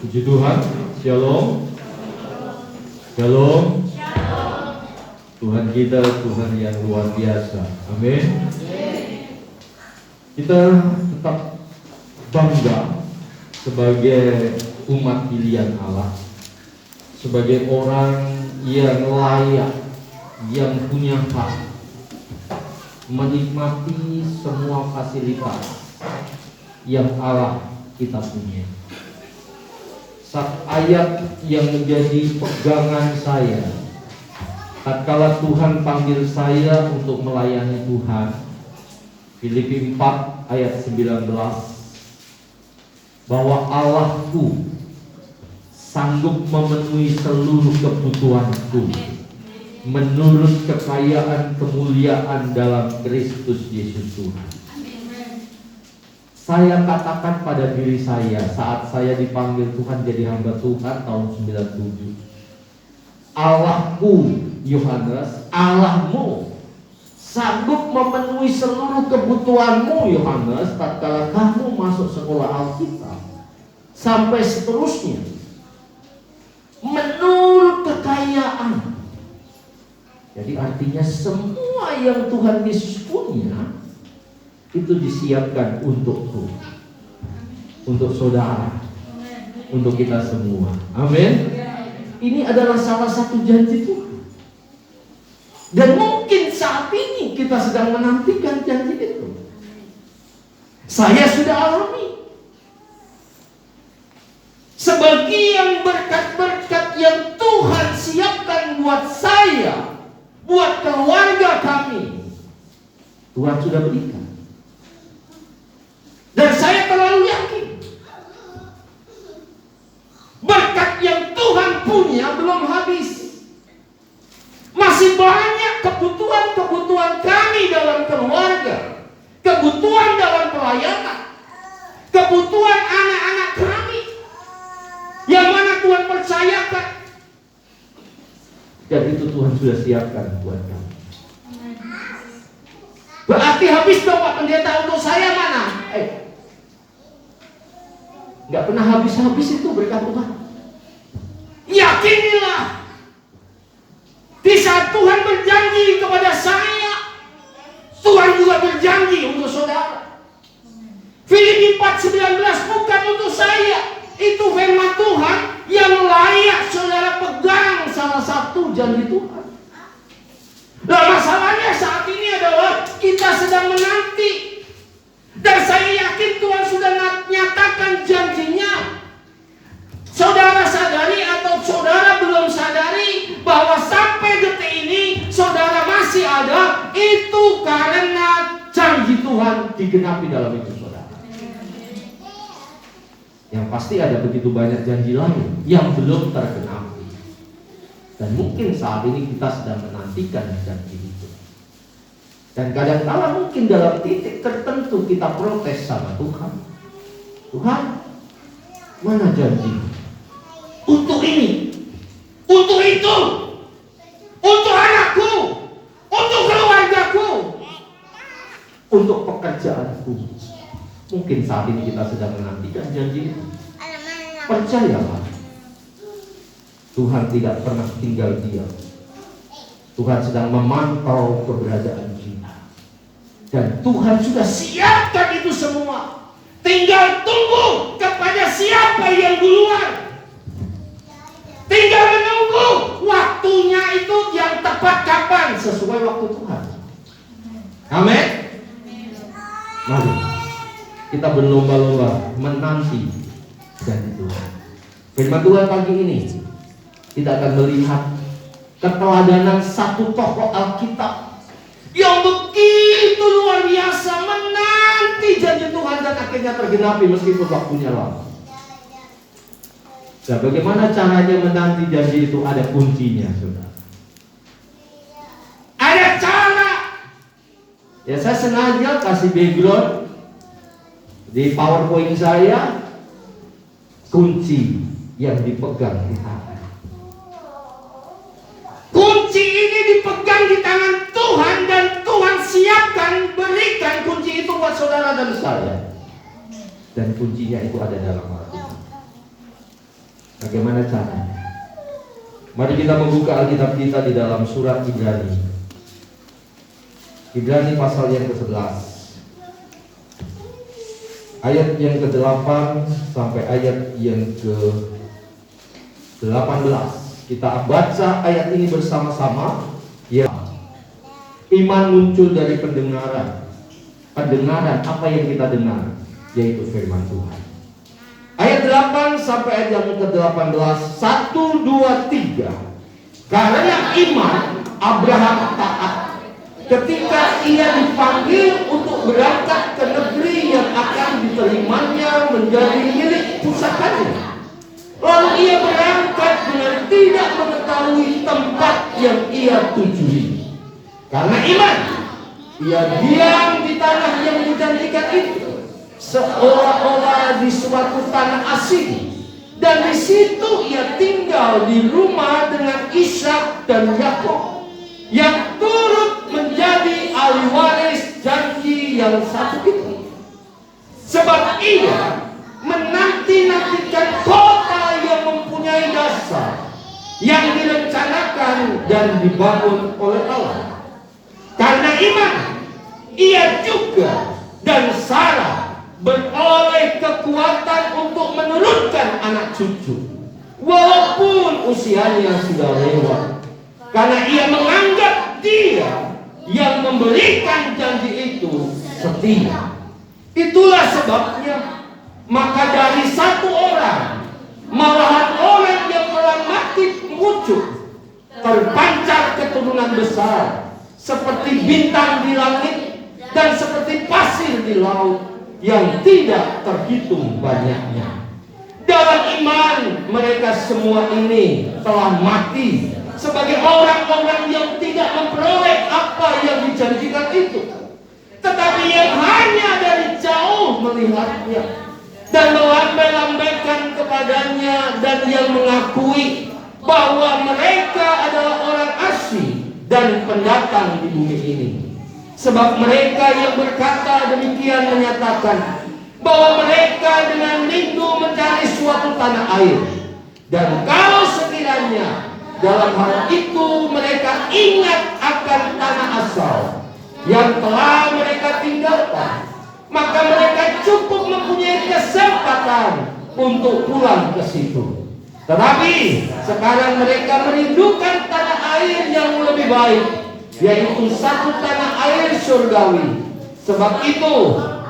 Puji Tuhan. Shalom. Shalom. Tuhan kita Tuhan yang luar biasa. Amin. Kita tetap bangga sebagai umat pilihan Allah, sebagai orang yang layak, yang punya hak menikmati semua fasilitas yang Allah kita punya. Satu ayat yang menjadi pegangan saya tatkala Tuhan panggil saya untuk melayani Tuhan, Filipi 4 ayat 19, bahwa Allahku sanggup memenuhi seluruh kebutuhanku menurut kekayaan kemuliaan dalam Kristus Yesus Tuhan. Saya katakan pada diri saya saat saya dipanggil Tuhan jadi hamba Tuhan tahun 97, Allahku Yohanes, Allahmu sanggup memenuhi seluruh kebutuhanmu Yohanes tatkala kamu masuk sekolah Alkitab sampai seterusnya menurut kekayaan. Jadi artinya semua yang Tuhan Yesus punya itu disiapkan untukku, untuk saudara, untuk kita semua. Amin. Ini adalah salah satu janji Tuhan. Dan mungkin saat ini kita sedang menantikan janji itu. Saya sudah alami sebagian berkat-berkat yang Tuhan siapkan buat saya, buat keluarga kami, Tuhan sudah berikan. Dan saya terlalu yakin berkat yang Tuhan punya belum habis. Masih banyak kebutuhan-kebutuhan kami dalam keluarga, kebutuhan dalam pelayanan, kebutuhan anak-anak kami yang mana Tuhan percayakan. Dan itu Tuhan sudah siapkan buat kami. Berarti habis dong Pak Pendeta, untuk saya mana? Gak pernah habis-habis itu berkat Tuhan. Yakinilah, di saat Tuhan berjanji kepada saya, Tuhan juga berjanji untuk saudara. Filipi 4:19 bukan untuk saya, itu firman Tuhan yang layak saudara pegang, salah satu janji Tuhan. Nah, masalahnya saat ini adalah kita sedang menanti. Dan saya yakin Tuhan sudah nyatakan janjinya. Saudara sadari atau saudara belum sadari bahwa sampai detik ini saudara masih ada, itu karena janji Tuhan digenapi dalam hidup saudara. Yang pasti ada begitu banyak janji lain yang belum tergenapi. Dan mungkin saat ini kita sedang menantikan janji itu. Dan kadang-kala mungkin dalam titik tertentu kita protes sama Tuhan. Tuhan, mana janji? Untuk ini, untuk itu, untuk anakku, untuk keluargaku, untuk pekerjaanku. Mungkin saat ini kita sedang menantikan janji itu. Percayalah, Tuhan tidak pernah tinggal diam. Tuhan sedang memantau keberadaan kita. Dan Tuhan sudah siapkan itu semua. Tinggal tunggu kepada siapa yang duluan. Tinggal menunggu waktunya itu yang tepat kapan, sesuai waktu Tuhan. Amin. Mari kita berlomba-lomba menanti janji Tuhan. Firman Tuhan pagi ini kita akan melihat keteladanan satu tokoh Alkitab yang begitu luar biasa menanti janji Tuhan dan akhirnya tergenapi meskipun waktunya lama. Nah, bagaimana caranya menanti janji itu? Ada kuncinya, saudara. Ada cara. Ya, saya sengaja kasih background di PowerPoint saya, kunci yang dipegang di tangan. Kunci ini dipegang di tangan Tuhan dan Tuhan siapkan, berikan kunci itu buat saudara dan saya. Dan kuncinya itu ada dalam Alkitab. Bagaimana caranya? Mari kita membuka Alkitab kita di dalam surat Ibrani. Ibrani pasal yang ke-11, ayat yang ke-8 sampai ayat yang ke-18. Kita baca ayat ini bersama-sama. Ya, iman muncul dari pendengaran. Pendengaran apa yang kita dengar, yaitu firman Tuhan. Ayat 8 sampai ayat yang ke-18. 1, 2, 3. Karena iman Abraham taat ketika ia dipanggil untuk berangkat ke negeri yang akan diterimanya menjadi milik pusakanya. Lalu ia berangkat dengan tidak mengetahui tempat yang ia tujui. Karena iman, ia diam di tanah yang dijanjikan itu, seolah-olah di suatu tanah asing. Dan di situ ia tinggal di rumah dengan Ishak dan Yakub, yang turut menjadi ahli waris janji yang satu itu. Sebab ia menanti-nantikan kota yang mempunyai dasar, yang direncanakan dan dibangun oleh Allah. Karena iman, ia juga dan Sarah beroleh kekuatan untuk menurunkan anak cucu, walaupun usianya sudah lewat. Karena ia menganggap dia yang memberikan janji itu setia. Itulah sebabnya, maka dari satu orang, malahan orang yang telah mati muncul, terpancar keturunan besar, seperti bintang di langit dan seperti pasir di laut, yang tidak terhitung banyaknya. Dalam iman mereka semua ini telah mati sebagai orang-orang yang tidak memperoleh apa yang dijanjikan itu, tetapi yang hanya dari jauh melihatnya dan melambai-lambaikan kepadanya, dan yang mengakui bahwa mereka adalah orang asing dan pendatang di bumi ini. Sebab mereka yang berkata demikian menyatakan bahwa mereka dengan rindu mencari suatu tanah air. Dan kalau sekiranya dalam hal itu mereka ingat akan tanah asal yang telah mereka tinggalkan, maka mereka cukup mempunyai kesempatan untuk pulang ke situ. Tetapi sekarang mereka merindukan tanah air yang lebih baik, yaitu satu tanah air surgawi. Sebab itu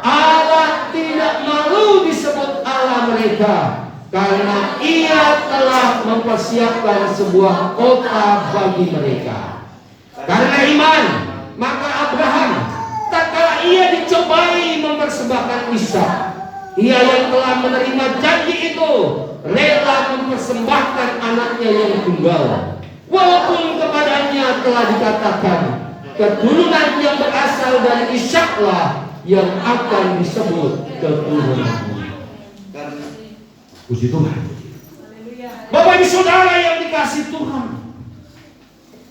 Allah tidak malu disebut Allah mereka, karena ia telah mempersiapkan sebuah kota bagi mereka. Karena iman, maka Abraham, tak kala ia dicobai mempersembahkan Ishak, ia yang telah menerima janji itu rela mempersembahkan anaknya yang tunggal, walaupun kepadanya telah dikatakan, keturunan yang berasal dari Ishaklah yang akan disebut keturunanmu. Puji Tuhan. Bapak Ibu Saudara yang dikasihi Tuhan,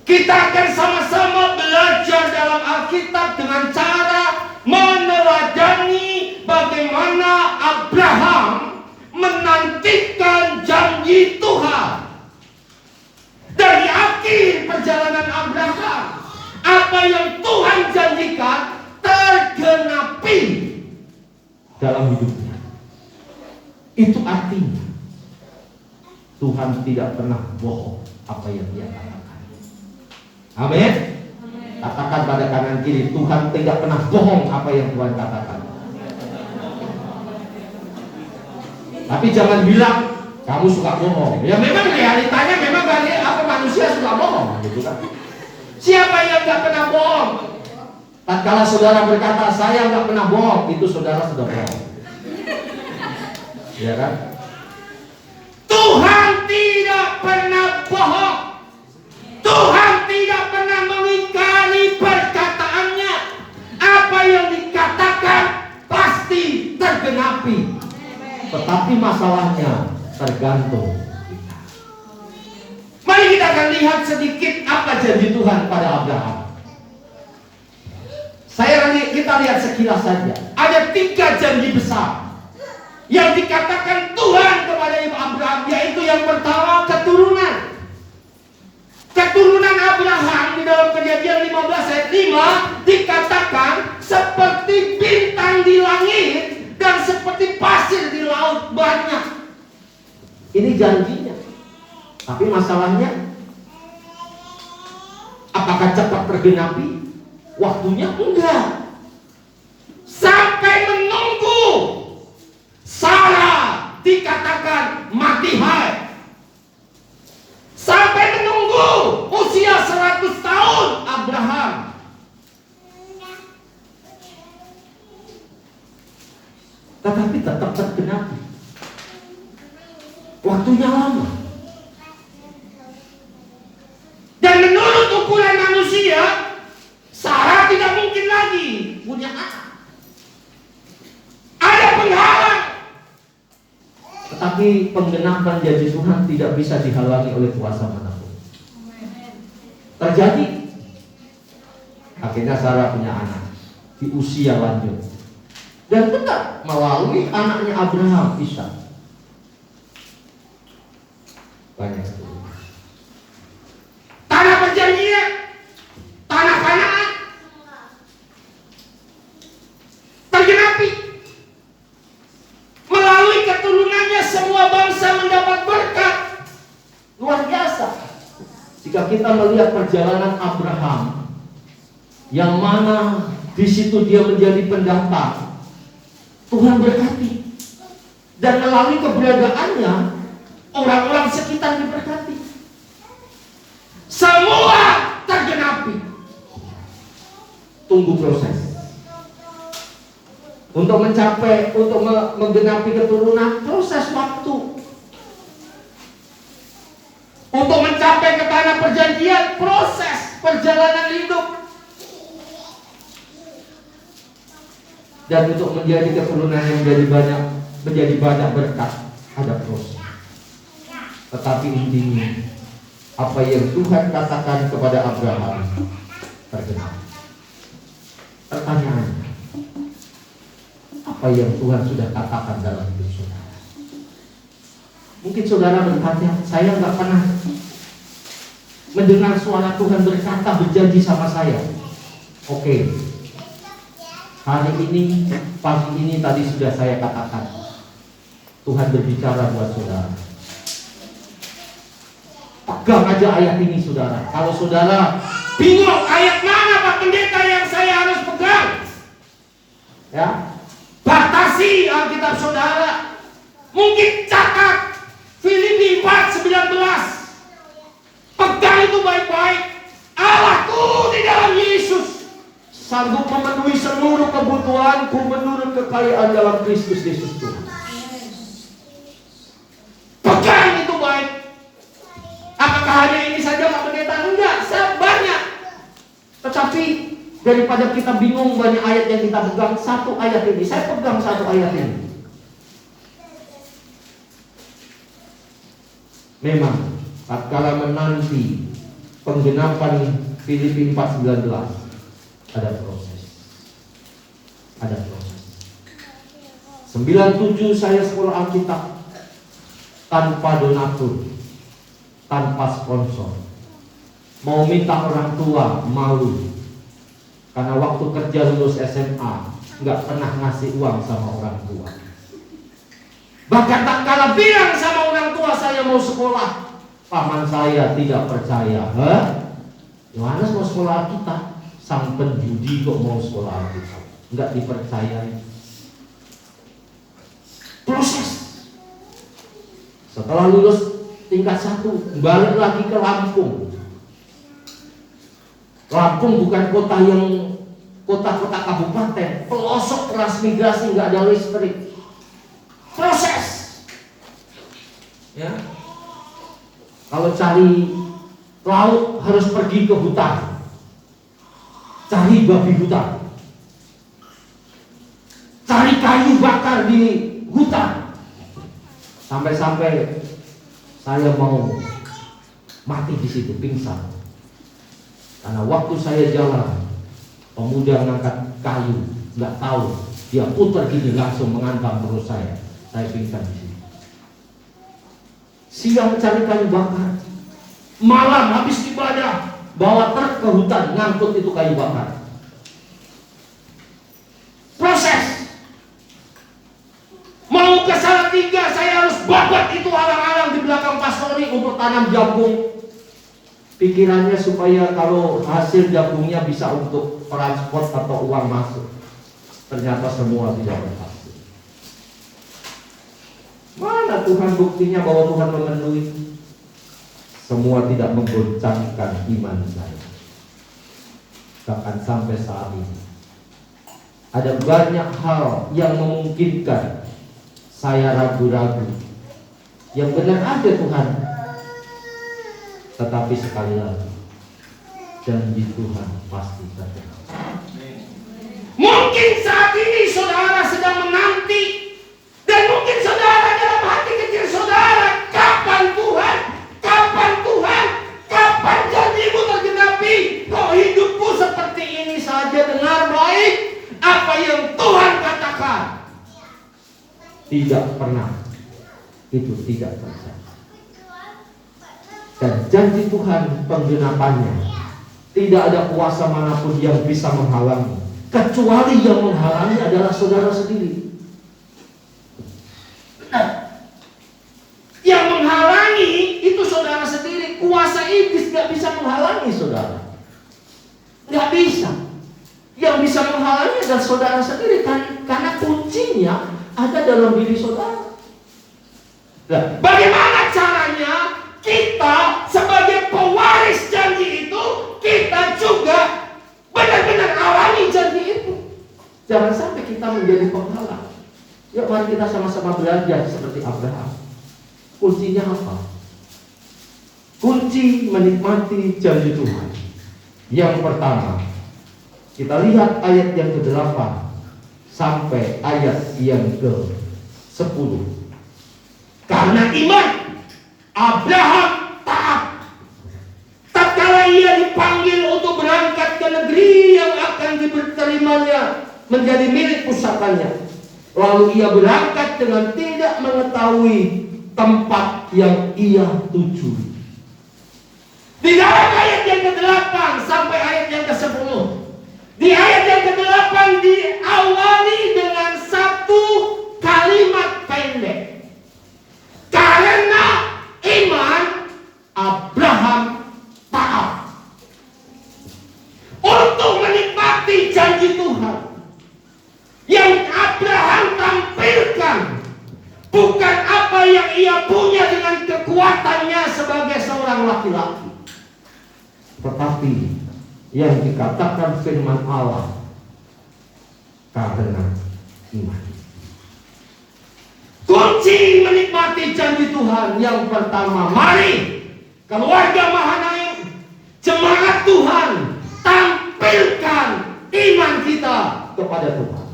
kita akan sama-sama belajar dalam Alkitab dengan cara meneladani bagaimana Abraham menantikan janji Tuhan. Dari akhir perjalanan Abraham, apa yang Tuhan janjikan tergenapi dalam hidupnya. Itu artinya Tuhan tidak pernah bohong apa yang Dia katakan. Amin. Katakan pada kanan kiri, Tuhan tidak pernah bohong apa yang Tuhan katakan. Tapi jangan bilang kamu suka bohong. Ya memang realitanya memang apa manusia suka bohong, gitu kan? Siapa yang nggak pernah bohong? Tatkala saudara berkata saya nggak pernah bohong, itu saudara sudah bohong. Ya kan? Tuhan tidak pernah bohong. Tuhan tidak pernah mengingkari perkataannya. Apa yang dikatakan pasti tergenapi. Tetapi masalahnya tergantung kita. Mari kita akan lihat sedikit apa janji Tuhan pada Abraham. Kita lihat sekilas saja. Ada 3 janji besar yang dikatakan Tuhan kepada Abraham, yaitu yang pertama, ayat 5 dikatakan seperti bintang di langit dan seperti pasir di laut banyak. Ini janjinya. Tapi masalahnya, apakah cepat tergenapi? Waktunya enggak. Sampai menunggu Sarah dikatakan mati hai. Sampai menunggu usia 100 tahun Abraham. Tetapi tetap tergenapi. Waktunya lama. Dan menurut ukuran manusia, Sarah tidak mungkin lagi punya anak. Ada penghalang. Tetapi penggenapan janji Tuhan tidak bisa dihalangi oleh kuasa manapun. Terjadi. Akhirnya Sarah punya anak di usia lanjut. Dan tetap melalui anaknya Abraham, Ishak. Banyak sekali. Tanah perjanjian, tanah Kanaan tergenapi. Melalui keturunannya semua bangsa mendapat berkat. Luar biasa. Jika kita melihat perjalanan Abraham, yang mana di situ dia menjadi pendatang, Tuhan berkati. Dan melalui keberadaannya, orang-orang sekitar diberkati. Semua tergenapi. Tunggu proses. Untuk mencapai, untuk menggenapi keturunan, proses waktu. Untuk mencapai ke tanah perjanjian, proses perjalanan hidup. Dan untuk menjadi keturunan yang menjadi banyak berkat, ada proses. Tetapi intinya, apa yang Tuhan katakan kepada Abraham tergenapi. Pertanyaannya, apa yang Tuhan sudah katakan dalam hidup saudara? Mungkin saudara berkata, saya nggak pernah mendengar suara Tuhan berkata, berjanji sama saya. Oke, hari ini, pagi ini tadi sudah saya katakan, Tuhan berbicara buat saudara. Pegang aja ayat ini saudara. Kalau saudara bingung ayat mana Pak Pendeta yang saya harus pegang, ya, batasi Alkitab saudara. Mungkin catat Filipi 4:19. Pegang itu baik-baik. Allahku di dalam Yesus sanggup memenuhi seluruh kebutuhanku menurut kekayaan dalam Kristus Yesus Tuhan. Pegang itu baik. Apakah hanya ini saja Pak Pendeta? Enggak, banyak. Tetapi daripada kita bingung banyak ayat yang kita pegang, satu ayat ini, saya pegang satu ayat ini. Memang tatkala menanti penggenapan Filipi 4:19, ada proses. Ada proses. 97 saya sekolah Alkitab tanpa donatur, tanpa sponsor. Mau minta orang tua, malu. Karena waktu kerja lulus SMA, nggak pernah ngasih uang sama orang tua. Bahkan tak kalah bilang sama orang tua saya mau sekolah, paman saya tidak percaya. Yohanes mau sekolah kita, sang penjudi kok mau sekolah kita? Nggak dipercayai. Proses. Setelah lulus tingkat 1, balik lagi ke Lampung. Lampung bukan kota kabupaten, pelosok transmigrasi, nggak ada listrik. Proses, ya. Kalau cari laut harus pergi ke hutan, cari babi hutan, cari kayu bakar di hutan, sampai-sampai saya mau mati di situ, pingsan. Karena waktu saya jalan, pemuda mengangkat kayu, nggak tahu, dia putar gini langsung menghantam perut saya pingsan di sini. Siang mencari kayu bakar, malam habis ibadah, bawa truk ke hutan, ngangkut itu kayu bakar. Proses. Mau ke Salatiga, saya harus babat itu alang-alang di belakang pastori untuk tanam jagung. Pikirannya supaya kalau hasil jagungnya bisa untuk transport atau uang masuk. Ternyata semua tidak berhasil. Mana Tuhan buktinya bahwa Tuhan memenuhi? Semua tidak menggoncangkan iman saya. Bahkan sampai saat ini ada banyak hal yang memungkinkan saya ragu-ragu. Yang benar ada Tuhan, tetapi sekali lagi janji Tuhan pasti terjadi. Mungkin saat ini saudara sedang menanti, dan mungkin saudara dalam hati kecil saudara, kapan Tuhan? Kapan Tuhan? Kapan janjimu tergenapi? Kok hidupku seperti ini saja? Dengar baik apa yang Tuhan katakan. Tidak pernah. Itu tidak terjadi. Dan janji Tuhan penggenapannya tidak ada kuasa manapun yang bisa menghalangi, kecuali yang menghalangi adalah saudara sendiri. Yang menghalangi itu saudara sendiri. Kuasa iblis gak bisa menghalangi saudara. Gak bisa. Yang bisa menghalangi adalah saudara sendiri, karena kuncinya ada dalam diri saudara. Nah, bagaimana caranya kita sebagai pewaris janji itu, kita juga benar-benar alami janji itu. Jangan sampai kita menjadi penghalang. Yuk mari kita sama-sama belajar seperti Abraham. Kuncinya apa? Kunci menikmati janji Tuhan. Yang pertama, kita lihat ayat yang ke-8 sampai ayat yang ke-10. Karena iman Abraham taat tatkala ia dipanggil untuk berangkat ke negeri yang akan diterimanya menjadi milik pusakanya. Lalu ia berangkat dengan tidak mengetahui tempat yang ia tuju. Di dalam ayat yang ke-8 sampai ayat yang ke-10, di ayat yang ke-8 diawali dengan satu kalimat pendek. Karena iman Abraham taat. Untuk menikmati janji Tuhan, yang Abraham tampilkan bukan apa yang ia punya dengan kekuatannya sebagai seorang laki-laki, tetapi yang dikatakan firman Allah karena iman. Kunci menikmati janji Tuhan yang pertama, mari keluarga Mahanaim, jemaat Tuhan, tampilkan iman kita kepada Tuhan.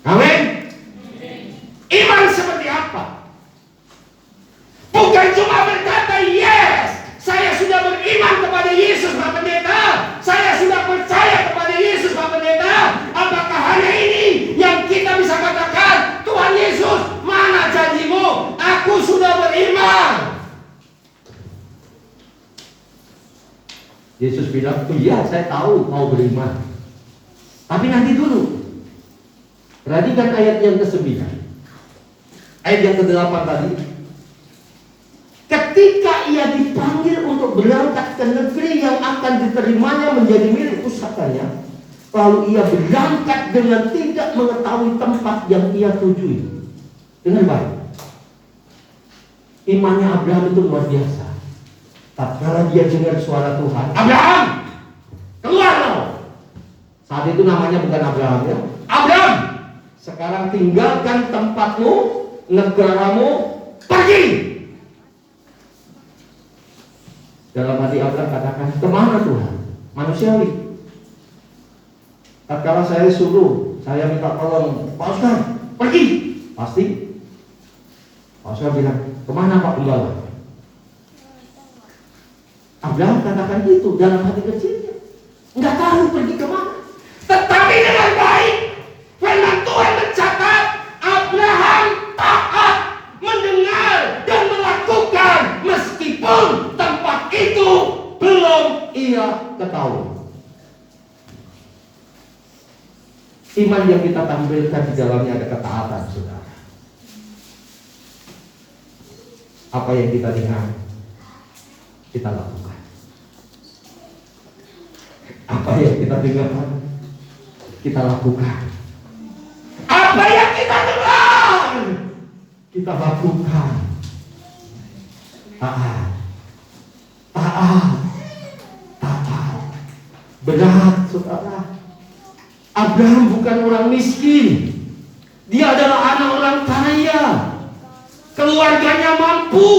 Amin. Iman seperti apa? Bukan cuma berkata, yes, saya sudah beriman kepada Yesus Pak Pendeta, saya sudah percaya kepada Yesus Pak Pendeta. Apakah hanya ini yang kita bisa katakan, Tuhan Yesus, mana janjimu? Aku sudah beriman. Yesus bilang, iya saya tahu mau beriman, tapi nanti dulu. Perhatikan ayat yang ke-9, ayat yang ke-8 tadi. Ketika ia dipanggil untuk berangkat ke negeri yang akan diterimanya menjadi milik pusakanya, lalu ia berangkat dengan tidak mengetahui tempat yang ia tujui. Dengar baik, imannya Abraham itu luar biasa. Tatkala dia dengar suara Tuhan, Abraham, keluar lo. Saat itu namanya bukan Abraham ya, Abraham, sekarang tinggalkan tempatmu, negaramu, pergi. Dalam hati Abraham katakan, kemana Tuhan? Manusiawi. Tatkala saya suruh, saya minta tolong, Pak Oscar, pergi. Pasti Pak Oscar bilang, kemana Pak Gembala? Abraham katakan itu dalam hati kecilnya, nggak tahu pergi kemana. Tetapi dengan baik, firman Tuhan mencatat, Abraham taat, mendengar dan melakukan meskipun tempat itu belum ketahui. Iman yang kita tampilkan di dalamnya ada ketaatan, saudara. Apa yang kita dengar, kita lakukan. Apa yang kita dengar, kita lakukan. Apa yang kita dengar, kita lakukan. Taat. Berat, saudara. Abraham bukan orang miskin. Dia adalah anak orang kaya. Keluarganya mampu,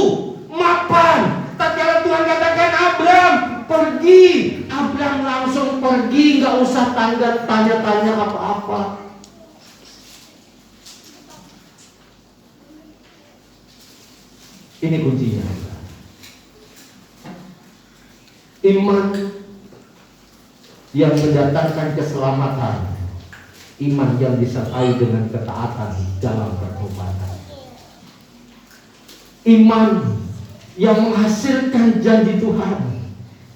mapan. Tatkala Tuhan katakan Abraham pergi, Abraham langsung pergi, nggak usah tanya-tanya apa-apa. Ini kuncinya. Iman yang mendatangkan keselamatan, iman yang disertai dengan ketaatan dalam pertobatan, iman yang menghasilkan janji Tuhan,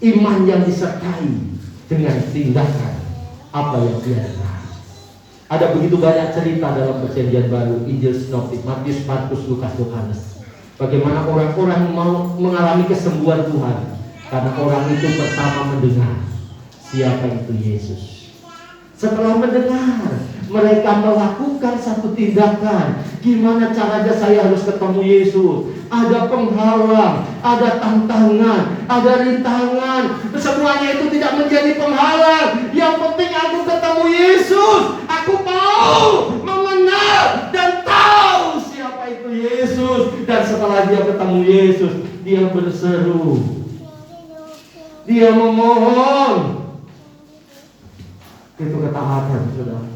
iman yang disertai dengan tindakan apa yang dia dengar. Ada begitu banyak cerita dalam Perjanjian Baru, Injil Sinoptik, Matius, Markus, Lukas, Yohanes, bagaimana orang-orang mau mengalami kesembuhan Tuhan karena orang itu pertama mendengar siapa itu Yesus. Setelah mendengar, mereka melakukan satu tindakan. Gimana caranya saya harus ketemu Yesus? Ada penghalang, ada tantangan, ada rintangan. Semuanya itu tidak menjadi penghalang. Yang penting aku ketemu Yesus. Aku mau mengenal dan tahu siapa itu Yesus. Dan setelah dia ketemu Yesus, dia berseru, dia memohon. Itu ketaatan, saudara.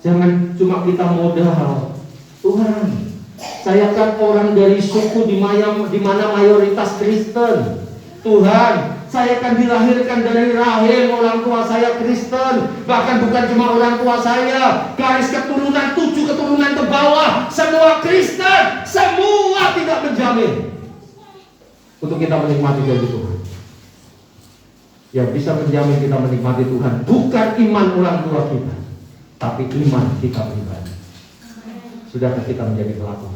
Jangan cuma kita modal. Tuhan, saya kan orang dari suku di mana mayoritas Kristen. Tuhan, saya kan dilahirkan dari rahim orang tua saya Kristen. Bahkan bukan cuma orang tua saya, garis keturunan 7 keturunan ke bawah semua Kristen. Semua tidak menjamin untuk kita menikmati janji Tuhan. Yang bisa menjamin kita menikmati Tuhan bukan iman orang tua kita, tapi iman kita pribadi. Sudahkah kita menjadi pelaku?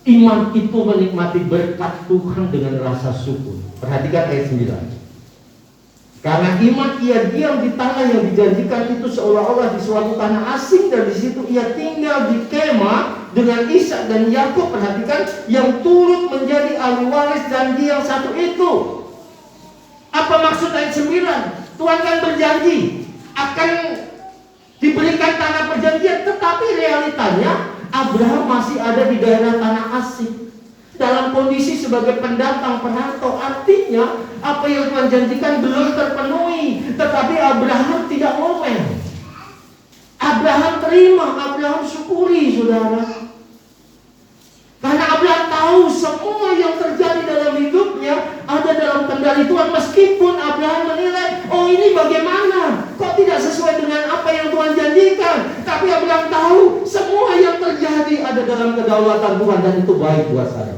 Iman itu menikmati berkat Tuhan dengan rasa syukur. Perhatikan ayat 9. Karena iman ia diam di tanah yang dijanjikan itu seolah-olah di suatu tanah asing, dan di situ ia tinggal di kemah dengan Ishak dan Yakub. Perhatikan, yang turut menjadi ahli waris janji yang satu itu. Apa maksud ayat 9? Tuhan kan berjanji akan diberikan tanah perjanjian, tetapi realitanya Abraham masih ada di daerah tanah asing, dalam kondisi sebagai pendatang, perantau. Artinya apa yang Tuhan janjikan belum terpenuhi. Tetapi Abraham tidak ngomel. Abraham terima, Abraham syukuri, saudara. Karena Abraham tahu semua yang terjadi dalam hidupnya ada dalam kendali Tuhan. Meskipun Abraham menilai, oh ini bagaimana, kok tidak sesuai dengan apa yang Tuhan janjikan. Tapi Abraham tahu semua yang terjadi ada dalam kedaulatan Tuhan, dan itu baik buat saya.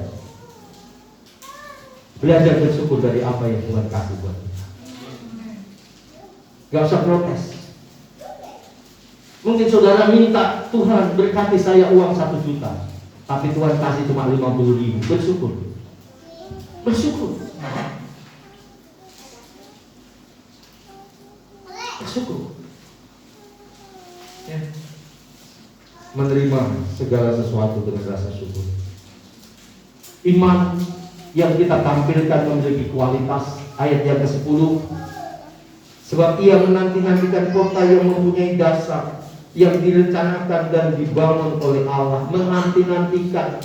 Belajar bersyukur dari apa yang Tuhan kasih buat kita. Gak usah protes. Mungkin saudara minta, Tuhan berkati saya uang 1 juta, tapi Tuhan kasih cuma 50.000. Bersyukur. Bersyukur. Bersyukur. Ya. Menerima segala sesuatu dengan rasa syukur. Iman yang kita tampilkan memiliki kualitas. Ayat yang ke-10, sebab ia menanti-nantikan kota yang mempunyai dasar, yang direncanakan dan dibangun oleh Allah. Menanti-nantikan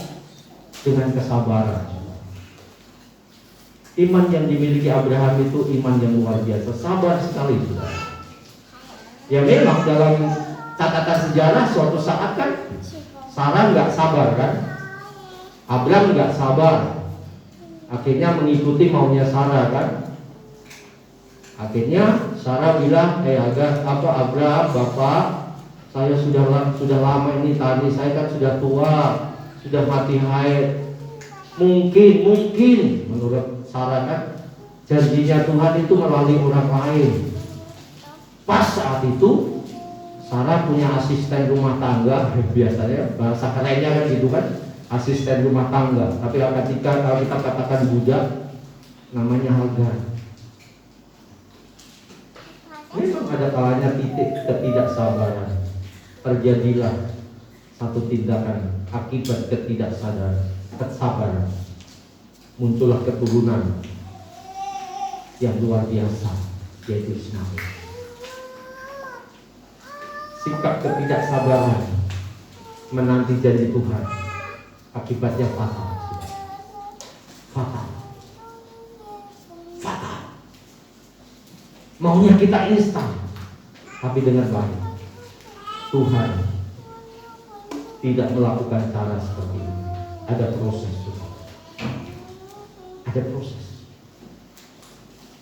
dengan kesabaran. Iman yang dimiliki Abraham itu iman yang luar biasa, sabar sekali, saudara. Ya memang dalam catatan sejarah suatu saat kan Sarah nggak sabar kan, Abraham nggak sabar. Akhirnya mengikuti maunya Sarah kan. Akhirnya Sarah bilang, Abraham, Bapak, saya sudah lama ini tani, saya kan sudah tua, sudah mati haid. Mungkin menurut Sarah kan, janjinya Tuhan itu melalui orang lain. Pas saat itu Sarah punya asisten rumah tangga, biasanya bahasa kerennya kan gitu kan, asisten rumah tangga. Tapi ketika kalau kita katakan budak, namanya Hagar. Memang ada kalanya titik ketidaksabaran, terjadilah satu tindakan akibat ketidaksabaran, muncullah keturunan yang luar biasa, yaitu Ismail. Sikap ketidaksabaran menanti janji Tuhan, akibatnya fatal. Maunya kita instan, tapi dengan baik. Tuhan tidak melakukan cara seperti ini. Ada proses, ada proses.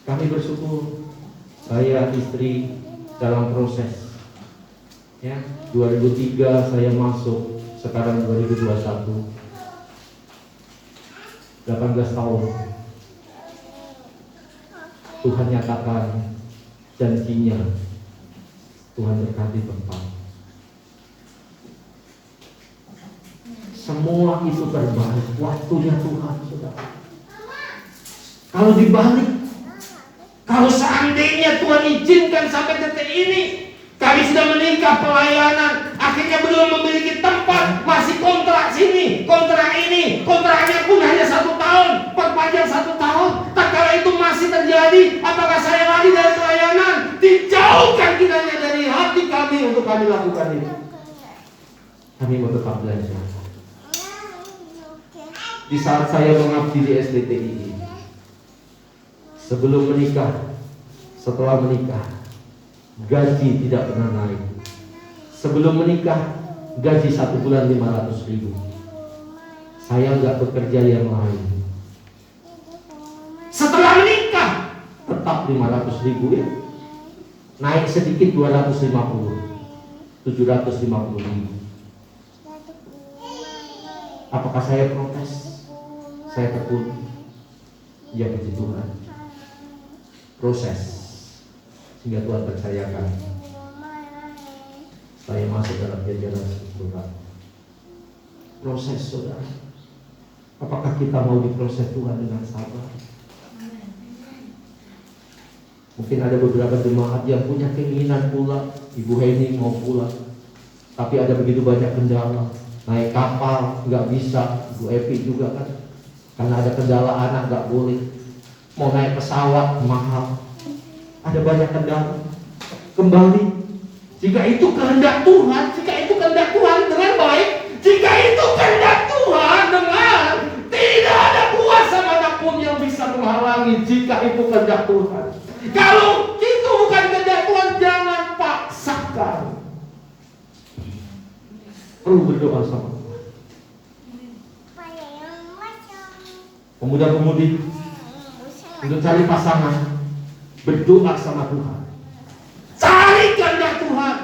Kami bersyukur, saya istri dalam proses. Ya, 2003 saya masuk, sekarang 2021, 18 tahun. Tuhan nyatakan janjinya, Tuhan berkati tempat. Semua itu terbalik, waktunya Tuhan, saudara. Kalau dibalik, kalau seandainya Tuhan izinkan sampai detik ini, kami sudah menikah, pelayanan, akhirnya belum memiliki tempat, masih kontrak sini, kontrak ini, kontraknya pun hanya 1 tahun, perpanjang 1 tahun. Tak kala itu masih terjadi, apakah saya lari dari pelayanan? Dijauhkan kiranya dari hati kami untuk kami lakukan itu. Kami mau tetap belajar. Di saat saya mengabdi di SDTI, sebelum menikah, setelah menikah, gaji tidak pernah naik. Sebelum menikah, gaji 1 bulan 500.000. Saya nggak bekerja yang lain. Setelah menikah, tetap 500.000 ya. Naik sedikit 250, 750.000. Apakah saya protes? Saya tekun. Ya puji Tuhan. Proses sehingga Tuhan percayakan saya masuk dalam jajaran struktural. Proses, saudara. Apakah kita mau diproses Tuhan dengan sabar? Mungkin ada beberapa jemaat yang punya keinginan pulang, Ibu Heni mau pulang, tapi ada begitu banyak kendala. Naik kapal nggak bisa, Ibu Epi juga kan, karena ada kendala anak nggak boleh. Mau naik pesawat mahal, ada banyak kendala. Kembali, jika itu kehendak Tuhan, dengan baik. Jika itu kehendak Tuhan, dengan tidak ada kuasa manapun yang bisa menghalangi. Jika itu kehendak Tuhan, kalau itu bukan kehendak Tuhan, jangan paksakan. Perlu berdoa sama Tuhan. Pemuda-pemudi untuk cari pasangan, berdoa sama Tuhan. Cari kehendak Tuhan.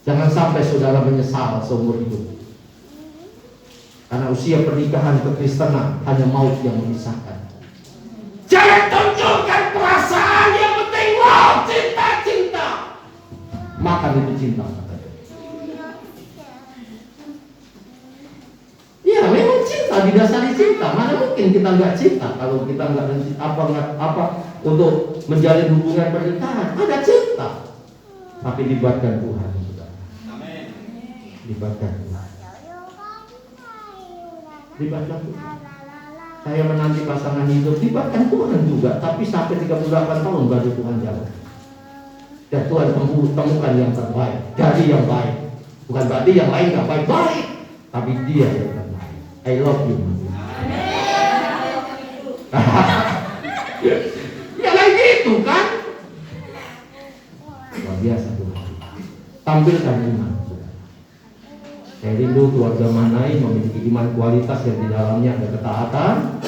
Jangan sampai saudara menyesal seumur hidup. Karena usia pernikahan kekristenan hanya maut yang memisahkan. Jangan tunjukkan perasaan, yang penting wow, cinta. Makan itu cinta. Ya memang cinta, didasari cinta. Mana mungkin kita nggak cinta kalau kita nggak apa untuk menjalin hubungan pernikahan. Ada cinta, tapi libatkan Tuhan, saudara. Libatkan Tuhan. Libatkan Tuhan. Saya menanti pasangan hidup, libatkan Tuhan juga. Tapi sampai 38 tahun baru Tuhan jawab. Dan Tuhan temukan yang terbaik dari yang baik. Bukan berarti yang lain nggak baik, tapi dia yang terbaik. I love you. Ya kayak gitu kan? Luar biasa Tuhan. Tampilkan iman. Saya rindu keluarga Manai memiliki iman kualitas yang di dalamnya ada ketaatan,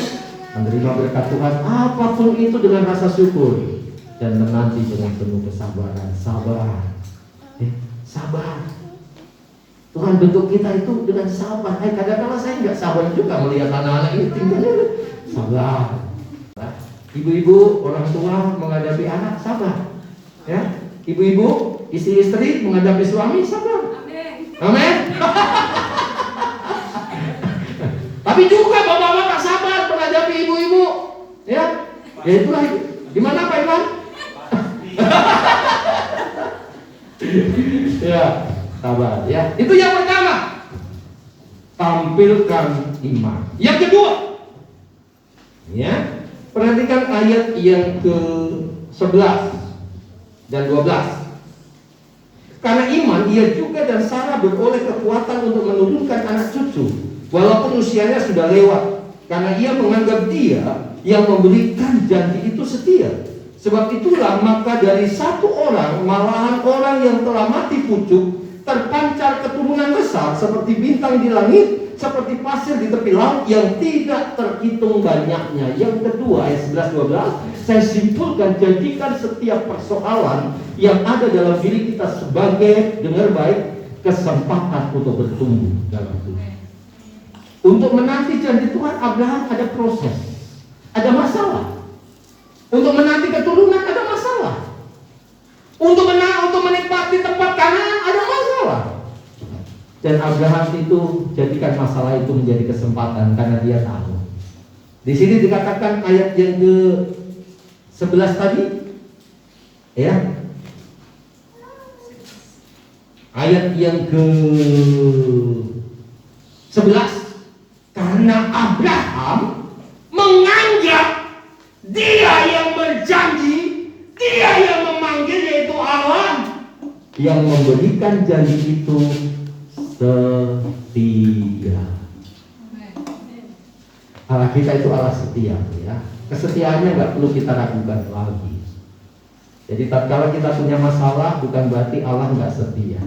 menerima berkat Tuhan apapun itu dengan rasa syukur, dan menanti dengan penuh kesabaran. Sabar. Sabar. Tuhan akan bentuk kita itu dengan sabar. Kadang-kadang saya nggak sabar juga melihat anak-anak ini tinggalnya sabar. Ibu-ibu, orang tua menghadapi anak sabar. Ya, ibu-ibu, istri-istri menghadapi suami sabar. Amin. Tapi juga bapak-bapak sabar menghadapi ibu-ibu. Ya, ya itulah. Gimana Pak Iman? Ya, sabar. Ya, itu yang pertama. Tampilkan iman. Yang kedua, ya, perhatikan ayat yang ke-11 dan 12. Karena iman, ia juga dan Sarah beroleh kekuatan untuk menurunkan anak cucu, walaupun usianya sudah lewat. Karena ia menganggap dia yang memberikan janji itu setia. Sebab itulah maka dari satu orang, malahan orang yang telah mati pucuk, terpancar keturunan besar seperti bintang di langit, seperti pasir di tepi laut yang tidak terhitung banyaknya. Yang kedua, ayat 11-12, saya simpulkan, jadikan setiap persoalan yang ada dalam diri kita sebagai, dengar baik, kesempatan untuk bertumbuh dalam Tuhan. Untuk menanti janji Tuhan, Abraham ada proses, ada masalah. Untuk menanti keturunan ada masalah. Untuk menikmati tempat kanan ada masalah. Dan Abraham itu jadikan masalah itu menjadi kesempatan karena dia tahu. Di sini dikatakan ayat yang ke-11 tadi, ya. Ayat yang ke-11, karena Abraham menganggap dia yang berjanji, dia yang memanggil, yaitu Allah yang memberikan janji itu setia. Allah kita itu Allah setia, ya. Kesetiaannya nggak perlu kita ragukan lagi. Jadi tatkala kita punya masalah, bukan berarti Allah nggak setia.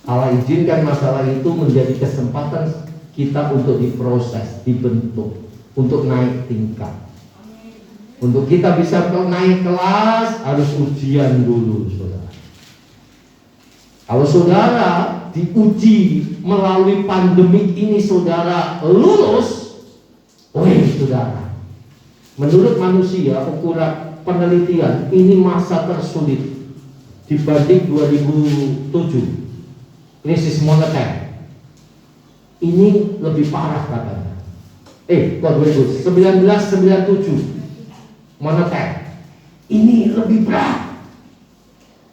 Allah izinkan masalah itu menjadi kesempatan kita untuk diproses, dibentuk, untuk naik tingkat. Untuk kita bisa naik kelas harus ujian dulu, saudara. Kalau saudara diuji melalui pandemi ini, saudara lulus, saudara, menurut manusia, ukuran penelitian, ini masa tersulit dibanding 2007 krisis moneter. Ini lebih parah katanya. 1997 moneter. Ini lebih berat.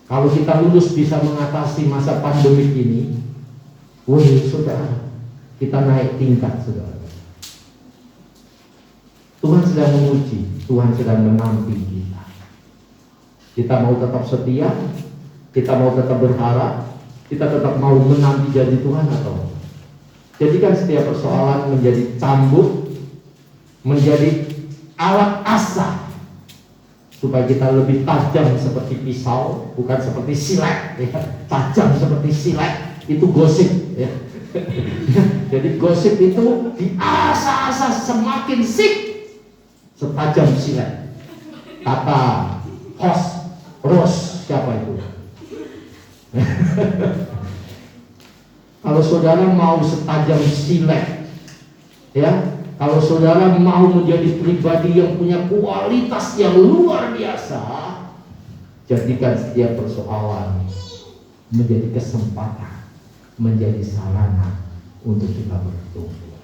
Kalau kita lulus bisa mengatasi masa pandemik ini, saudara, kita naik tingkat, saudara. Tuhan sedang menguji, Tuhan sedang menanti kita. Kita mau tetap setia, kita mau tetap berharap, kita tetap mau menanti janji Tuhan atau jadikan setiap persoalan menjadi cambuk, menjadi alat asah supaya kita lebih tajam seperti pisau, bukan seperti silet, ya. Tajam seperti silet itu gosip, ya. Jadi gosip itu diasah-asah semakin sip, setajam silet. Kata Ross siapa itu? Kalau saudara mau setajam silet, ya, kalau saudara mau menjadi pribadi yang punya kualitas yang luar biasa, jadikan setiap persoalan menjadi kesempatan, menjadi sarana untuk kita bertumbuh,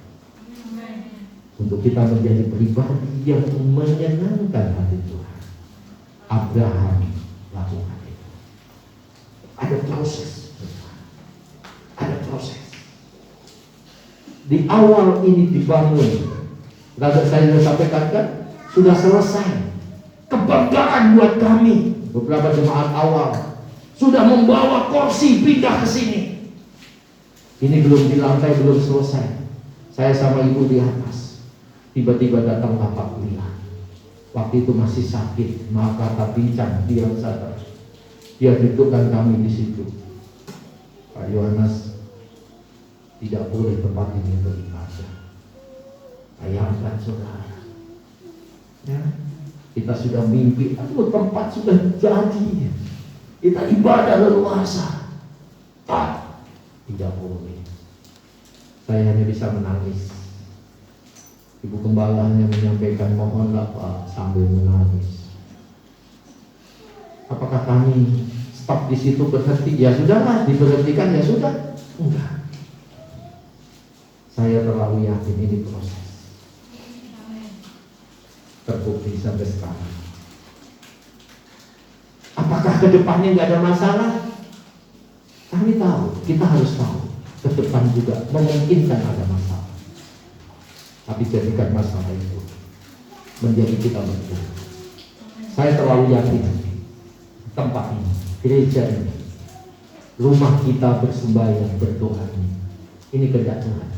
untuk kita menjadi pribadi yang menyenangkan hati Tuhan. Abraham lakukan itu. Ada proses. Ada proses. Di awal ini dibangun, saya sudah sampaikan kan, sudah selesai. Kebanggaan buat kami. Beberapa jemaat awal sudah membawa kursi pindah ke sini. Ini belum di lantai, belum selesai. Saya sama ibu di atas. Tiba-tiba datang Bapak kuliah. Waktu itu masih sakit, maka tak bincang, diam saja. Dia dudukkan kami di situ. Pak Yohanes, tidak boleh tempat ini untuk ibadah. Bayangkan saudara, ya, kita sudah mimpi, tempat sudah jadi, kita ibadah leluasa. Tidak tidak boleh. Saya hanya bisa menangis. Ibu Gembala hanya menyampaikan, mohonlah Pak, sambil menangis. Apakah kami stop di situ, berhenti? Ya sudahlah, diberhentikan ya sudah. Enggak. Saya terlalu yakin ini proses. Terbukti sampai sekarang. Apakah ke depannya nggak ada masalah? Kami tahu, kita harus tahu. Ke depan juga memungkinkan ada masalah. Tapi jadikan masalah itu menjadi kita berdoa. Saya terlalu yakin tempat ini, gereja ini, rumah kita bersembahyang, berdoa ini kehendak Tuhan.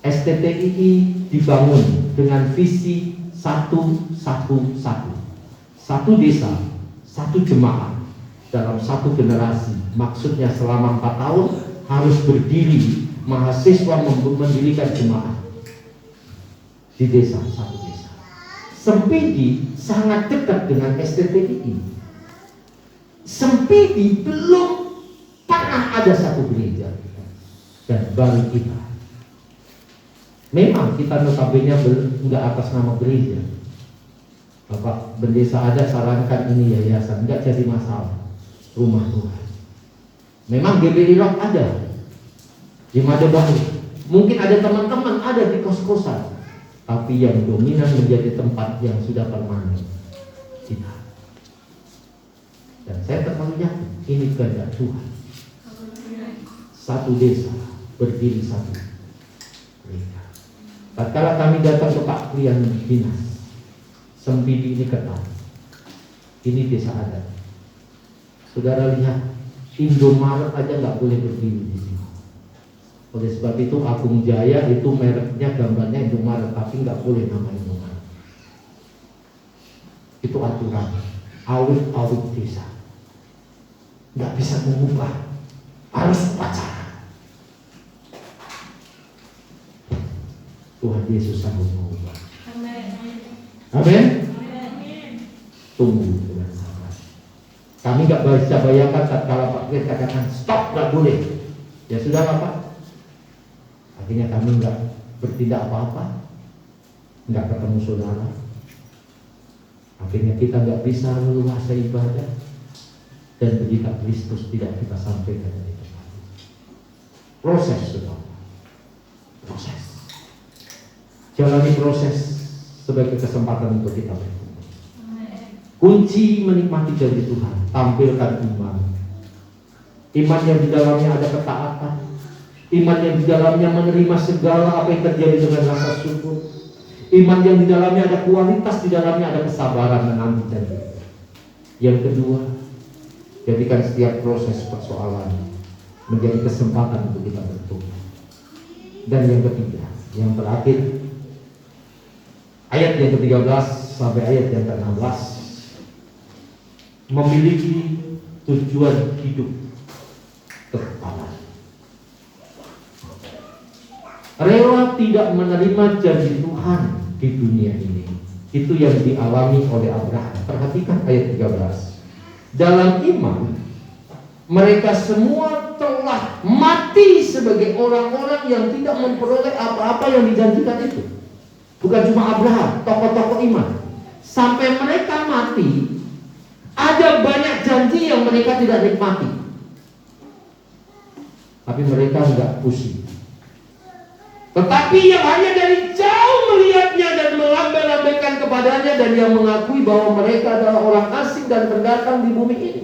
STTII dibangun dengan visi 111. Satu desa, satu jemaat dalam satu generasi. Maksudnya selama 4 tahun harus berdiri mahasiswa mendirikan jemaat di desa, satu desa. Sempidi sangat dekat dengan STTII. Sempidi belum pernah ada satu gereja, dan baru kita. Memang kita notabene nggak atas nama gereja. Bapak Bendesa ada sarankan ini yayasan, nggak jadi masalah. Rumah Tuhan. Memang GBI Rock ada di Madebahu. Mungkin ada teman-teman ada di kos-kosan. Tapi yang dominan menjadi tempat yang sudah permanen kita. Dan saya terlalu yakin ini kehendak Tuhan. Satu desa berdiri satu gereja. Tatkala kami datang ke Pak Klian Dinas, Sempidi ini ketat. Ini desa adat. Saudara lihat, Indomaret aja nggak boleh berdiri di sini. Oleh sebab itu Agung Jaya itu mereknya, gambarnya Indomaret, tapi nggak boleh nama Indomaret. Itu aturan. Awit desa. Nggak bisa mengubah. Harus upacara. Tuhan Yesus sanggup mengubah. Amin. Tunggu dengan sabar. Kami nggak bisa bayangkan tatkala Pak Kir katakan stop, nggak boleh. Ya sudah Pak. Akhirnya kami nggak bertindak apa-apa, nggak ketemu saudara. Akhirnya kita nggak bisa meluasa ibadah, dan berita Kristus tidak kita sampaikan di tempat. Proses, saudara. Proses. Jalani proses sebagai kesempatan untuk kita bertumbuh. Kunci menikmati janji Tuhan, tampilkan iman. Iman yang di dalamnya ada ketaatan. Iman yang di dalamnya menerima segala apa yang terjadi dengan rasa syukur. Iman yang di dalamnya ada kualitas, di dalamnya ada kesabaran menanti janji. Yang kedua, jadikan setiap proses persoalan menjadi kesempatan untuk kita bertumbuh. Dan yang ketiga, yang terakhir, ayat yang ke-13 sampai ayat yang ke-16, memiliki tujuan hidup kekekalan. Rela tidak menerima janji Tuhan di dunia ini. Itu yang dialami oleh Abraham. Perhatikan ayat 13. Dalam iman, mereka semua telah mati sebagai orang-orang yang tidak memperoleh apa-apa yang dijanjikan itu. Bukan cuma Abraham, tokoh-tokoh iman. Sampai mereka mati, ada banyak janji yang mereka tidak nikmati. Tapi mereka enggak pusing. Tetapi yang hanya dari jauh melihatnya dan melambai-lambaikan kepadanya, dan yang mengakui bahwa mereka adalah orang asing dan pendatang di bumi ini.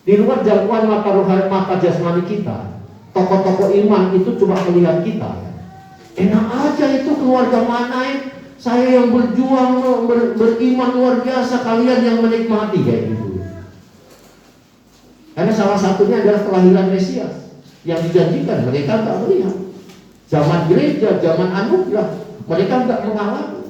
Di luar jangkauan mata rohani, mata jasmani kita, tokoh-tokoh iman itu cuma melihat kita. Enak aja itu keluarga mana, saya yang berjuang beriman luar biasa, kalian yang menikmati kayak gitu. Karena salah satunya adalah kelahiran Mesias yang dijanjikan, mereka tak melihat. Zaman gereja, zaman anugerah, mereka tak mengalami.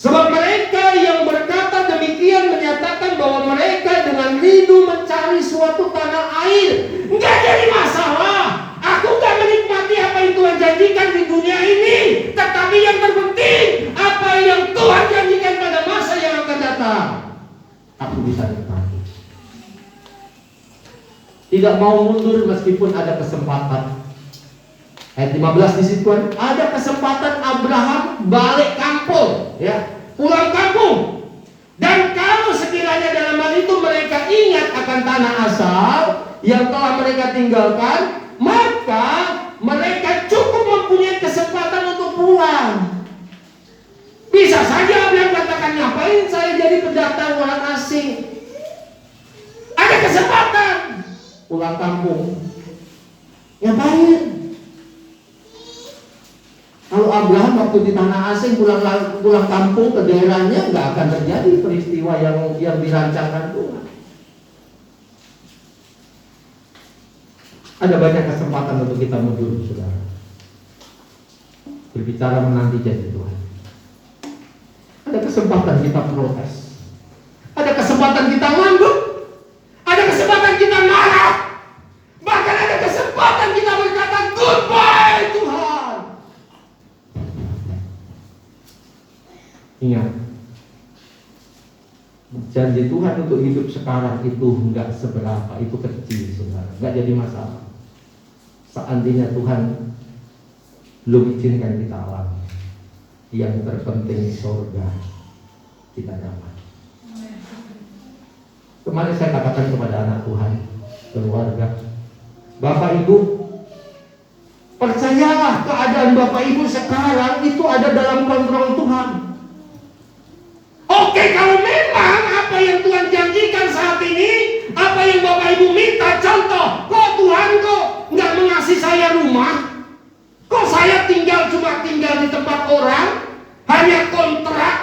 Sebab mereka yang berkata demikian menyatakan bahwa mereka dengan rindu mencari suatu tanah air. Enggak jadi masalah. Aku gak menikmati apa yang Tuhan janjikan di dunia ini, tetapi yang terpenting apa yang Tuhan janjikan pada masa yang akan datang. Tidak mau mundur meskipun ada kesempatan. Ayat 15 di situ kan, ada kesempatan Abraham balik kampung, ya, pulang kampung. Dan kalau sekiranya dalam hal itu mereka ingat akan tanah asal yang telah mereka tinggalkan, maka mereka cukup mempunyai kesempatan untuk pulang. Bisa saja Abraham katakan, ngapain saya jadi pendatang orang asing? Ada kesempatan pulang kampung. Ngapain? Kalau Abraham waktu di tanah asing pulang kampung ke daerahnya, nggak akan terjadi peristiwa yang dirancangkan Tuhan. Ada banyak kesempatan untuk kita mundur, saudara. Berbicara menanti janji Tuhan. Ada kesempatan kita protes. Ada kesempatan kita ngambek. Ada kesempatan kita marah. Bahkan ada kesempatan kita berkata goodbye Tuhan. Ingat, janji Tuhan untuk hidup sekarang itu enggak seberapa, itu kecil, saudara, enggak jadi masalah. Seandainya Tuhan belum izinkan kita alami, yang terpenting surga kita dapat. Kemarin saya katakan kepada anak Tuhan, keluarga, Bapak Ibu, percayalah keadaan Bapak Ibu sekarang itu ada dalam kontrol Tuhan. Oke, kalau memang apa yang Tuhan janjikan saat ini, apa yang Bapak Ibu minta, contoh, kok Tuhan kok nggak mengasih saya rumah? Kok saya cuma tinggal di tempat orang, hanya kontrak?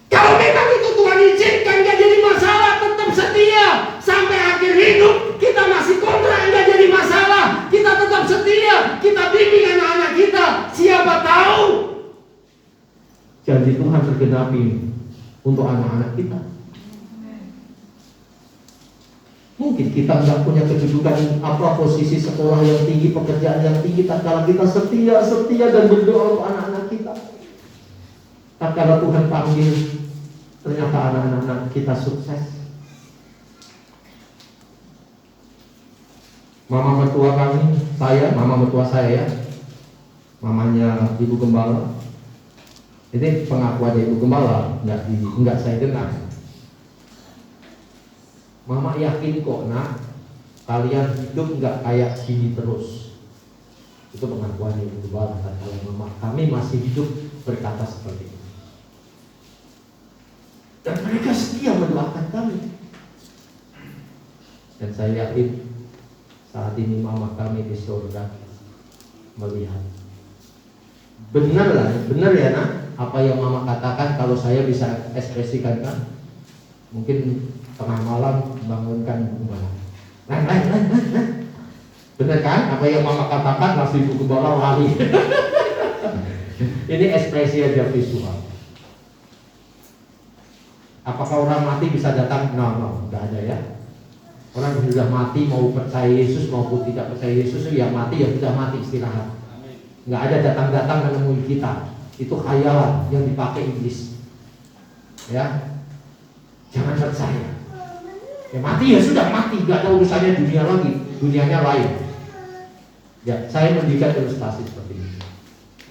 Kalau memang itu Tuhan izinkan, nggak jadi masalah, tetap setia sampai akhir hidup. Kita masih kontrak, nggak jadi masalah. Kita tetap setia, kita bimbing anak-anak kita. Siapa tahu janji Tuhan tergenapi untuk anak-anak kita. Mungkin kita nggak punya kedudukan posisi sekolah yang tinggi, pekerjaan yang tinggi, tatkala kita setia dan berdoa untuk anak-anak kita. Tatkala Tuhan panggil, ternyata anak-anak kita sukses. Mama mertua kami, mama mertua saya, mamanya Ibu Gembala. Ini pengakuan Ibu Gembala, enggak saya dengar. Mama yakin kok nak, kalian hidup enggak kayak sini terus. Itu pengakuan Ibu Gembala. Kalau mama kami masih hidup berkata seperti itu. Dan mereka setia mendoakan kami. Dan saya yakin saat ini mama kami di surga melihat. Benar ya nak, apa yang mama katakan kalau saya bisa ekspresikan kan? Mungkin tengah malam bangunkan gembala. Benar kan? Apa yang mama katakan langsung Ibu Gembala lari. Ini ekspresi aja visual. Apakah orang mati bisa datang? No, enggak ada ya. Orang yang sudah mati mau percaya Yesus maupun tidak percaya Yesus, yang mati ya sudah mati, istirahat. Enggak ada datang-datang menemui kita. Itu khayalan yang dipakai iblis. Ya, jangan percaya. Ya mati ya sudah mati, enggak ada urusannya dunia lagi, dunianya lain. Ya, saya memberikan ilustrasi seperti ini.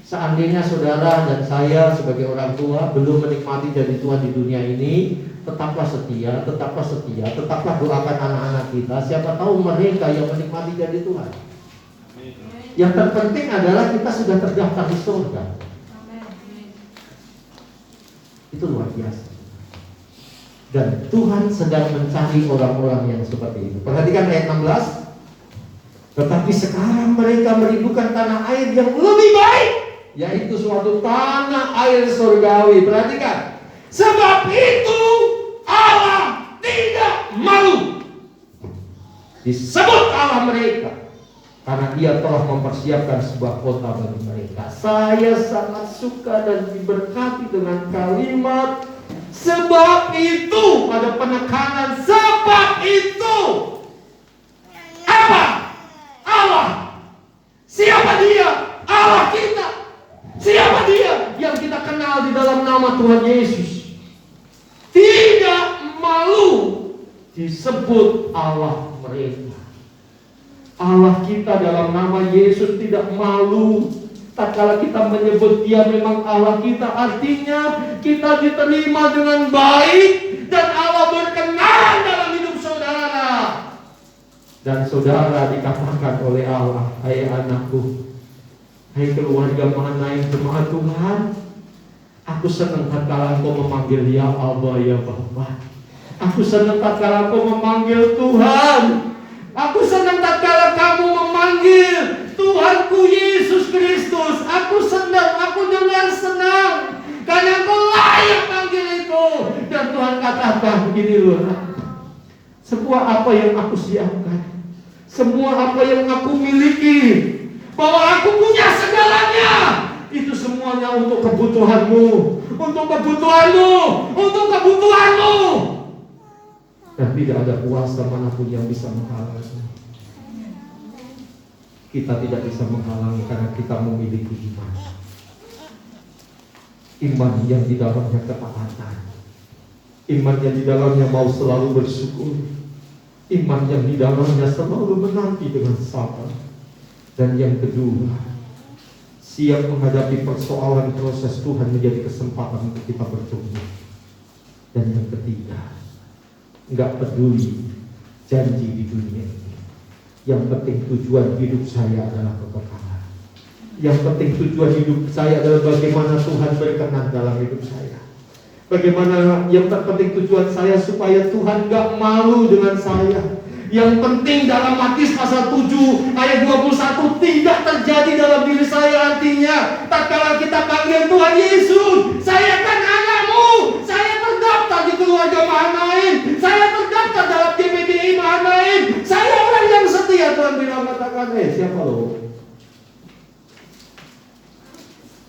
Seandainya saudara dan saya sebagai orang tua belum menikmati janji Tuhan di dunia ini, tetaplah setia, tetaplah doakan anak-anak kita. Siapa tahu mereka yang menikmati janji Tuhan. Yang terpenting adalah kita sudah terdaftar di surga. Itu luar biasa. Dan Tuhan sedang mencari orang-orang yang seperti itu. Perhatikan ayat 16. Tetapi sekarang mereka merindukan tanah air yang lebih baik, yaitu suatu tanah air surgawi. Perhatikan. Sebab itu Allah tidak malu disebut Allah mereka, karena Dia telah mempersiapkan sebuah kota bagi mereka. Saya sangat suka dan diberkati dengan kalimat sebab itu. Ada penekanan sebab itu. Apa? Allah. Siapa Dia? Allah kita. Siapa Dia? Yang kita kenal di dalam nama Tuhan Yesus. Tidak malu disebut Allah mereka. Allah kita dalam nama Yesus tidak malu tatkala kita menyebut Dia memang Allah kita. Artinya kita diterima dengan baik dan Allah berkenan dalam hidup saudara. Dan saudara dikatakan oleh Allah, hai anakku, hai keluarga Mahanaim jemaat Tuhan, aku senang tatkala engkau memanggil ya Abba, ya Bapa. Aku senang tatkala engkau memanggil Tuhan. Aku senang tatkala kamu memanggil Tuhanku Yesus Kristus. Aku senang, aku dengar senang, karena engkau layak panggil itu. Dan Tuhan katakan begini loh, semua apa yang aku siapkan, semua apa yang aku miliki, bahwa aku punya segalanya, itu semuanya untuk kebutuhanmu, untuk kebutuhanmu, untuk kebutuhanmu. Dan tidak ada kuasa manapun yang bisa menghalangi. Kita tidak bisa menghalangi karena kita memiliki iman. Iman yang di dalamnya ketaatan. Iman yang di dalamnya mau selalu bersyukur. Iman yang di dalamnya selalu menanti dengan sabar. Dan yang kedua, siap menghadapi persoalan proses Tuhan menjadi kesempatan untuk kita bertumbuh. Dan yang ketiga, enggak peduli janji di dunia ini. Yang penting tujuan hidup saya adalah kekekalan. Yang penting tujuan hidup saya adalah bagaimana Tuhan berkenan dalam hidup saya. Bagaimana yang terpenting tujuan saya supaya Tuhan enggak malu dengan saya. Yang penting dalam Matius pasal 7 ayat 21 tidak terjadi dalam diri saya. Artinya tatkala kita panggil Tuhan Yesus, saya kan anakmu, saya terdaftar di keluarga Mahanaim, saya terdaftar dalam GPDI Mahanaim, saya orang yang setia. Tuhan bilang, katakan, siapa lo?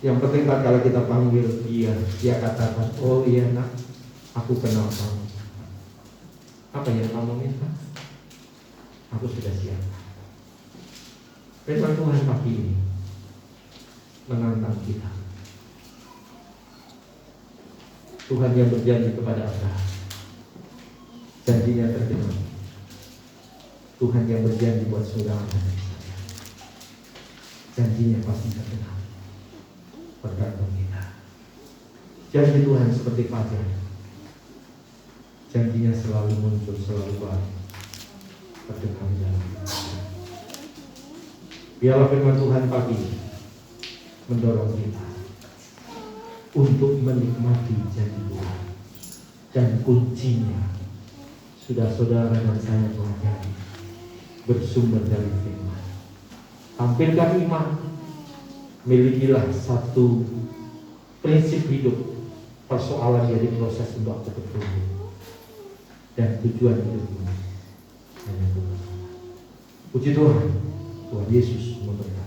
Yang penting tatkala kita panggil dia katakan, oh iya nak, aku kenal kamu. Apa yang kamu minta? Aku sudah siap. Firman Tuhan pagi ini menantang kita. Tuhan yang berjanji kepada Abraham, janjinya tergenapi. Tuhan yang berjanji buat saudara dan saya, janjinya pasti tergenapi. Tergantung kita. Janji Tuhan seperti fajar, janjinya selalu muncul, selalu baru. Terdengar dalam kita. Biarlah firman Tuhan pagi ini mendorong kita untuk menikmati janji Tuhan. Dan kuncinya sudah saudara dan saya pelajari, bersumber dari firman. Tampilkan iman, milikilah satu prinsip hidup. Persoalan jadi proses untuk aku bertumbuh, dan tujuan hidupmu hanya Tuhan. Puji Tuhan, Tuhan Yesus memberkati.